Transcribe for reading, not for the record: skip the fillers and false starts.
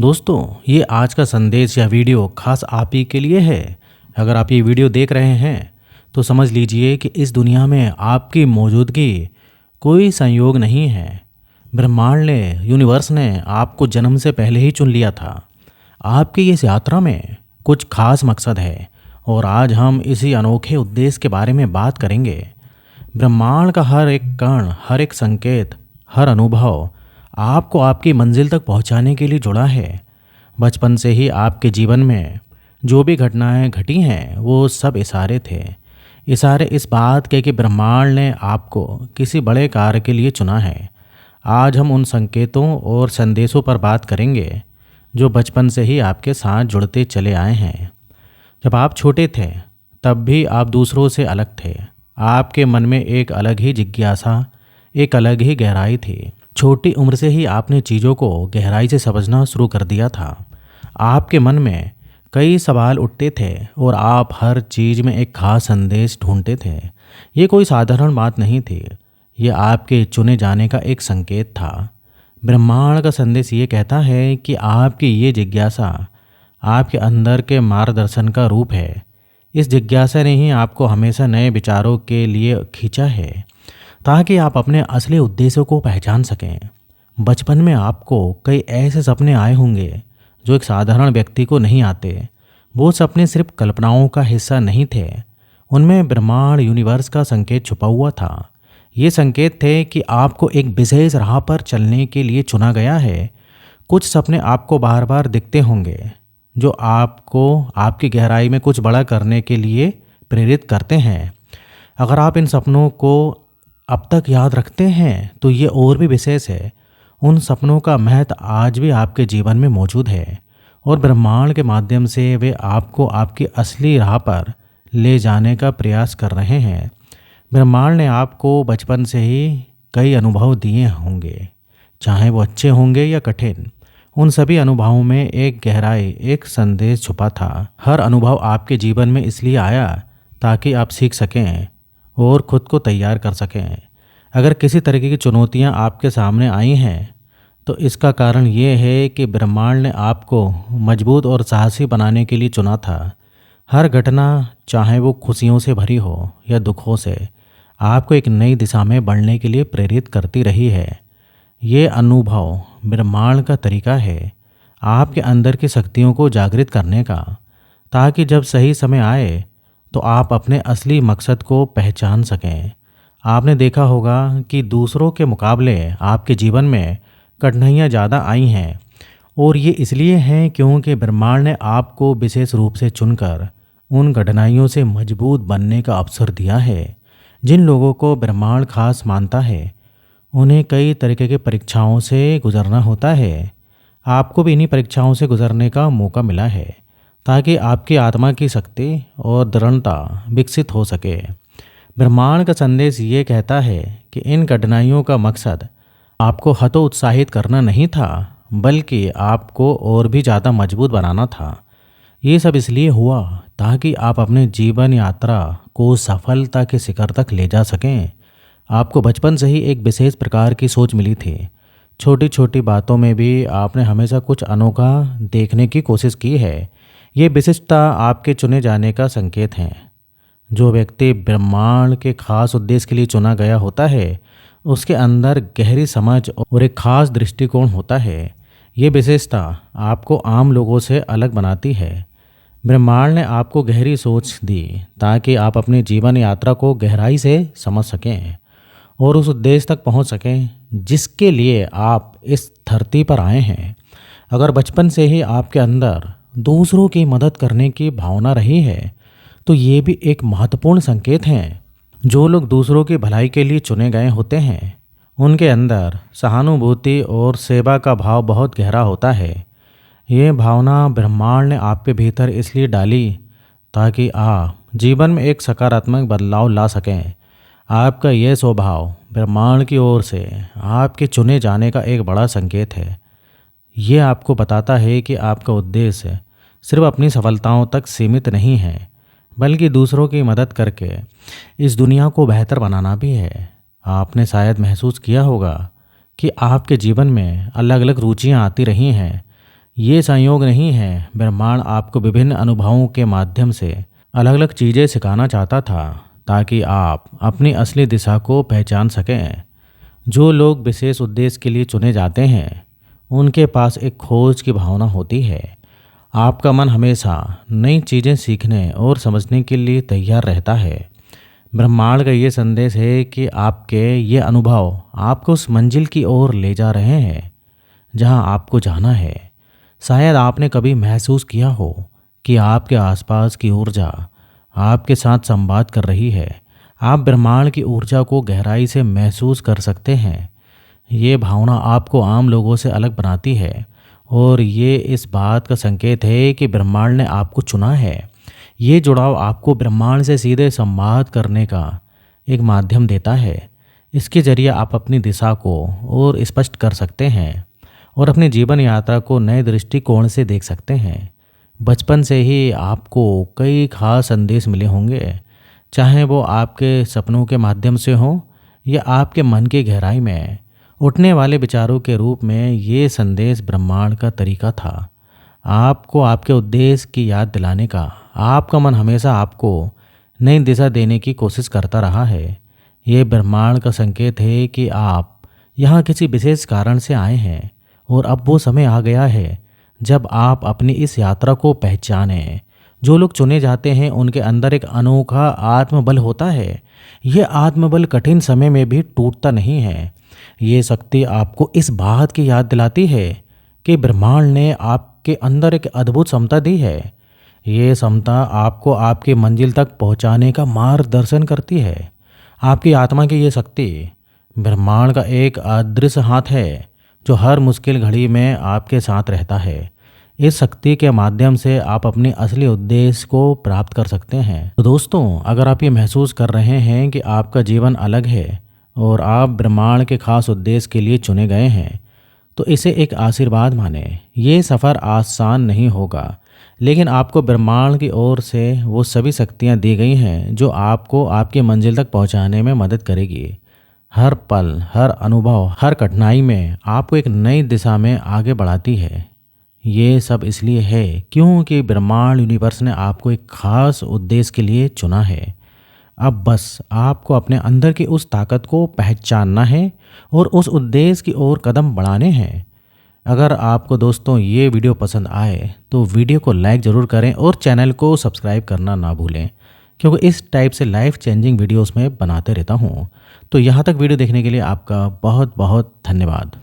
दोस्तों, ये आज का संदेश या वीडियो खास आप ही के लिए है। अगर आप ये वीडियो देख रहे हैं तो समझ लीजिए कि इस दुनिया में आपकी मौजूदगी कोई संयोग नहीं है। ब्रह्मांड ने, यूनिवर्स ने आपको जन्म से पहले ही चुन लिया था। आपकी इस यात्रा में कुछ खास मकसद है और आज हम इसी अनोखे उद्देश्य के बारे में बात करेंगे। ब्रह्मांड का हर एक कण, हर एक संकेत, हर अनुभव आपको आपकी मंजिल तक पहुंचाने के लिए जुड़ा है। बचपन से ही आपके जीवन में जो भी घटनाएं घटी हैं वो सब इशारे थे। इशारे इस बात के कि ब्रह्मांड ने आपको किसी बड़े कार्य के लिए चुना है। आज हम उन संकेतों और संदेशों पर बात करेंगे जो बचपन से ही आपके साथ जुड़ते चले आए हैं। जब आप छोटे थे तब भी आप दूसरों से अलग थे। आपके मन में एक अलग ही जिज्ञासा, एक अलग ही गहराई थी। छोटी उम्र से ही आपने चीज़ों को गहराई से समझना शुरू कर दिया था। आपके मन में कई सवाल उठते थे और आप हर चीज़ में एक खास संदेश ढूंढते थे। ये कोई साधारण बात नहीं थी, ये आपके चुने जाने का एक संकेत था। ब्रह्मांड का संदेश ये कहता है कि आपकी ये जिज्ञासा आपके अंदर के मार्गदर्शन का रूप है। इस जिज्ञासा ने ही आपको हमेशा नए विचारों के लिए खींचा है ताकि आप अपने असली उद्देश्यों को पहचान सकें। बचपन में आपको कई ऐसे सपने आए होंगे जो एक साधारण व्यक्ति को नहीं आते। वो सपने सिर्फ कल्पनाओं का हिस्सा नहीं थे, उनमें ब्रह्मांड, यूनिवर्स का संकेत छुपा हुआ था। ये संकेत थे कि आपको एक विशेष राह पर चलने के लिए चुना गया है। कुछ सपने आपको बार बार दिखते होंगे जो आपको आपकी गहराई में कुछ बड़ा करने के लिए प्रेरित करते हैं। अगर आप इन सपनों को अब तक याद रखते हैं तो ये और भी विशेष है। उन सपनों का महत्व आज भी आपके जीवन में मौजूद है और ब्रह्मांड के माध्यम से वे आपको आपकी असली राह पर ले जाने का प्रयास कर रहे हैं। ब्रह्मांड ने आपको बचपन से ही कई अनुभव दिए होंगे, चाहे वो अच्छे होंगे या कठिन। उन सभी अनुभवों में एक गहराई, एक संदेश छुपा था। हर अनुभव आपके जीवन में इसलिए आया ताकि आप सीख सकें और खुद को तैयार कर सकें। अगर किसी तरीके की चुनौतियां आपके सामने आई हैं तो इसका कारण ये है कि ब्रह्मांड ने आपको मजबूत और साहसी बनाने के लिए चुना था। हर घटना, चाहे वो खुशियों से भरी हो या दुखों से, आपको एक नई दिशा में बढ़ने के लिए प्रेरित करती रही है। ये अनुभव ब्रह्मांड का तरीका है आपके अंदर की शक्तियों को जागृत करने का, ताकि जब सही समय आए तो आप अपने असली मकसद को पहचान सकें। आपने देखा होगा कि दूसरों के मुकाबले आपके जीवन में कठिनाइयाँ ज़्यादा आई हैं और ये इसलिए हैं क्योंकि ब्रह्मांड ने आपको विशेष रूप से चुनकर उन कठिनाइयों से मजबूत बनने का अवसर दिया है। जिन लोगों को ब्रह्मांड खास मानता है उन्हें कई तरीके की परीक्षाओं से गुजरना होता है। आपको भी इन्हीं परीक्षाओं से गुजरने का मौका मिला है ताकि आपकी आत्मा की शक्ति और दृढ़ता विकसित हो सके। ब्रह्मांड का संदेश ये कहता है कि इन कठिनाइयों का मकसद आपको हतोत्साहित करना नहीं था, बल्कि आपको और भी ज़्यादा मजबूत बनाना था। ये सब इसलिए हुआ ताकि आप अपने जीवन यात्रा को सफलता के शिखर तक ले जा सकें। आपको बचपन से ही एक विशेष प्रकार की सोच मिली थी। छोटी छोटी बातों में भी आपने हमेशा कुछ अनोखा देखने की कोशिश की है। ये विशिष्टता आपके चुने जाने का संकेत है। जो व्यक्ति ब्रह्मांड के खास उद्देश्य के लिए चुना गया होता है उसके अंदर गहरी समझ और एक खास दृष्टिकोण होता है। ये विशेषता आपको आम लोगों से अलग बनाती है। ब्रह्मांड ने आपको गहरी सोच दी ताकि आप अपनी जीवन यात्रा को गहराई से समझ सकें और उस उद्देश्य तक पहुंच सकें जिसके लिए आप इस धरती पर आए हैं। अगर बचपन से ही आपके अंदर दूसरों की मदद करने की भावना रही है तो ये भी एक महत्वपूर्ण संकेत है। जो लोग दूसरों की भलाई के लिए चुने गए होते हैं उनके अंदर सहानुभूति और सेवा का भाव बहुत गहरा होता है। ये भावना ब्रह्मांड ने आपके भीतर इसलिए डाली ताकि आप जीवन में एक सकारात्मक बदलाव ला सकें। आपका यह स्वभाव ब्रह्मांड की ओर से आपके चुने जाने का एक बड़ा संकेत है। ये आपको बताता है कि आपका उद्देश्य सिर्फ अपनी सफलताओं तक सीमित नहीं है, बल्कि दूसरों की मदद करके इस दुनिया को बेहतर बनाना भी है। आपने शायद महसूस किया होगा कि आपके जीवन में अलग अलग रुचियां आती रही हैं, ये संयोग नहीं है, ब्रह्मांड आपको विभिन्न अनुभवों के माध्यम से अलग अलग चीज़ें सिखाना चाहता था ताकि आप अपनी असली दिशा को पहचान सकें। जो लोग विशेष उद्देश्य के लिए चुने जाते हैं उनके पास एक खोज की भावना होती है। आपका मन हमेशा नई चीज़ें सीखने और समझने के लिए तैयार रहता है। ब्रह्मांड का ये संदेश है कि आपके ये अनुभव आपको उस मंजिल की ओर ले जा रहे हैं जहां आपको जाना है। शायद आपने कभी महसूस किया हो कि आपके आसपास की ऊर्जा आपके साथ संवाद कर रही है। आप ब्रह्मांड की ऊर्जा को गहराई से महसूस कर सकते हैं। ये भावना आपको आम लोगों से अलग बनाती है और ये इस बात का संकेत है कि ब्रह्मांड ने आपको चुना है। ये जुड़ाव आपको ब्रह्मांड से सीधे संवाद करने का एक माध्यम देता है। इसके जरिए आप अपनी दिशा को और स्पष्ट कर सकते हैं और अपनी जीवन यात्रा को नए दृष्टिकोण से देख सकते हैं। बचपन से ही आपको कई खास संदेश मिले होंगे, चाहे वो आपके सपनों के माध्यम से हो या आपके मन की गहराई में उठने वाले विचारों के रूप में। ये संदेश ब्रह्मांड का तरीका था आपको आपके उद्देश्य की याद दिलाने का। आपका मन हमेशा आपको नई दिशा देने की कोशिश करता रहा है। ये ब्रह्मांड का संकेत है कि आप यहाँ किसी विशेष कारण से आए हैं और अब वो समय आ गया है जब आप अपनी इस यात्रा को पहचानें। जो लोग चुने जाते हैं उनके अंदर एक अनोखा आत्मबल होता है। ये आत्मबल कठिन समय में भी टूटता नहीं है। ये शक्ति आपको इस बात की याद दिलाती है कि ब्रह्मांड ने आपके अंदर एक अद्भुत क्षमता दी है। ये क्षमता आपको आपकी मंजिल तक पहुंचाने का मार्गदर्शन करती है। आपकी आत्मा की ये शक्ति ब्रह्मांड का एक अदृश्य हाथ है जो हर मुश्किल घड़ी में आपके साथ रहता है। इस शक्ति के माध्यम से आप अपने असली उद्देश्य को प्राप्त कर सकते हैं। तो दोस्तों, अगर आप ये महसूस कर रहे हैं कि आपका जीवन अलग है और आप ब्रह्मांड के खास उद्देश्य के लिए चुने गए हैं, तो इसे एक आशीर्वाद माने। ये सफ़र आसान नहीं होगा, लेकिन आपको ब्रह्मांड की ओर से वो सभी शक्तियाँ दी गई हैं जो आपको आपकी मंजिल तक पहुँचाने में मदद करेगी। हर पल, हर अनुभव, हर कठिनाई में आपको एक नई दिशा में आगे बढ़ाती है। ये सब इसलिए है क्योंकि ब्रह्मांड यूनिवर्स ने आपको एक खास उद्देश्य के लिए चुना है। अब बस आपको अपने अंदर की उस ताकत को पहचानना है और उस उद्देश्य की ओर कदम बढ़ाने हैं। अगर आपको दोस्तों ये वीडियो पसंद आए तो वीडियो को लाइक ज़रूर करें और चैनल को सब्सक्राइब करना ना भूलें, क्योंकि इस टाइप से लाइफ चेंजिंग वीडियोस में बनाते रहता हूँ। तो यहाँ तक वीडियो देखने के लिए आपका बहुत बहुत धन्यवाद।